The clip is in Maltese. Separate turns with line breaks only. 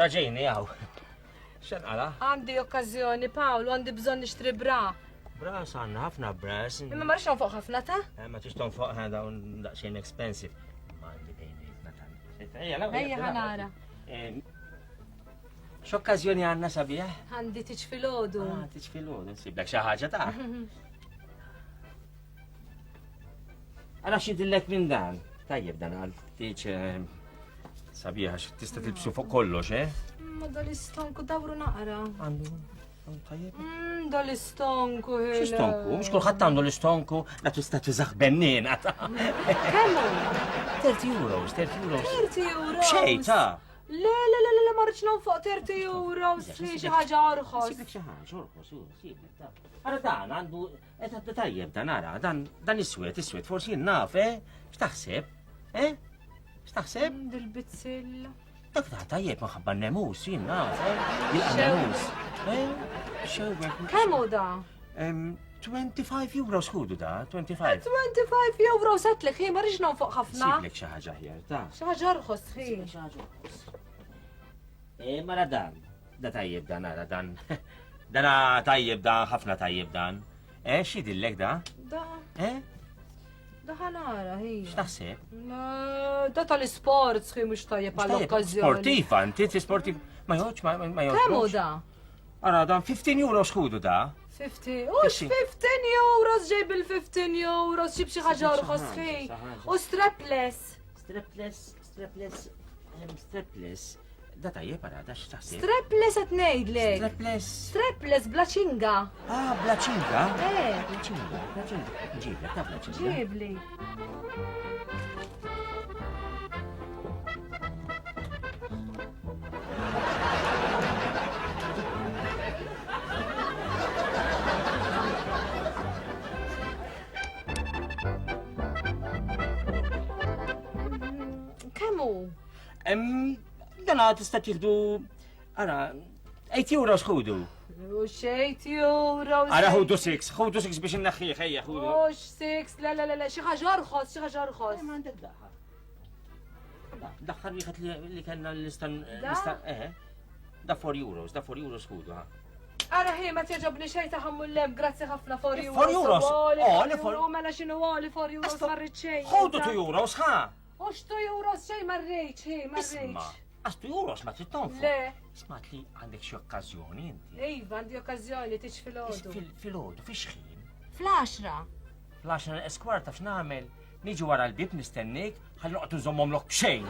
Ara ġejni għaw. Xan għala?
Għandi okkazjoni, Paolo, għandi bżon nishtri bra.
Bras għanna ħafna bras.
Imma marriċ fuq ħafna ta'?
Ma tixton fuq ħada un daqxin expensive. Ma għandi bejni, natan.
Ejja ħanara.
X'okkazjoni għanna sabiħ?
Għandi tiċ filodu.
Tiċ filodu, nsiblek xaħġa ta' Għala xidillek minn dan. Tajjeb dan għal tiċ sabiħa tista tilbsu fuq kollox,
Ma dal-istonku dawru naqra.
Għandu, tajjeb.
Dal-istonku,
X'istonku? Mux kullħat għandu l-istonku, la tista tużax bennin għata.
Kemmu?
30 euros, 30 euros.
30 euros.
Xej, ta'
Le, marriċ fuq 30 euros. Xi ħaġa orħos.
Sibek xaħġa, orħos, sibek, ta' Għara dan, għandu, tajjeb dan, għara, dan iswet, forsi naf, X'taħseb? X'taħseb?
Dil-bitzilla.
Dak ta' tajjeb maħabba n-nemus, jien naf, il-nemus. Xewbek.
Kemmu da?
25 euros ħudu da, 25.
25 euros għatlek, hi marriċ fuq ħafna.
Siblek xaħġa ħjar, ta'
Xi ħaġa orħos, hi.
Mara dan, da tajjeb dan, għara dan. Dana tajjeb dan, ħafna tajjeb dan. Xidillek da?
Da ħanara, hi.
X'taħseb?
Da tal-sports, hi mux tajjeb għall-okkazjoni.
Sportiva, inti sportiv. Ma joċ, ma joċ.
Kemmu da?
Ara dan 15 euros ħudu da.
50. Ux 15 euros ġej bil-15 euros, xib xi ħaġa orħos, hi. U strapless.
Strapless. Da tajjeb ara, da x'taħseb?
Strapless qed ngħidlek.
Strapless.
Strapless bla ċinga.
Bla ċinga?
Bla
ċinga. Ġiblek, ta' bla ċinga.
Ġibli. Kemmu?
Dana tista' tieħdu ara 8 euros ħudu.
U 8 euros.
Ara ħudu 6 biex innaħħih, ejja ħudu.
Ux 6, la, xi ħaġa orħos,
Ma għandek daħħa. Daħħar wieħed li kellna l-istan. Da 4 euros ħudu.
Ara hi ma tjaġobni xejn ta' ħammul-lem, grazzi ħafna 4 euros.
4 euros?
Li 4 euros, mela x'inhu għali 4 euros marriċ xejn.
ħudu 2 euros, ħa?
Ux 2 euros xejn marriċ, hi,
Isma, għas 2 euros ma tittonfu.
Le.
Ismat li għandek xi okkażjoni inti.
Iva, għandi okkażjoni tiġ fil-ħodu.
Fil-ħodu, fix-xħin.
Fl-10.
Fl-10 eskwarta f'namel, niġu wara l-bib nistennik, ħalli noqgħdu żommhom lok b'xejn.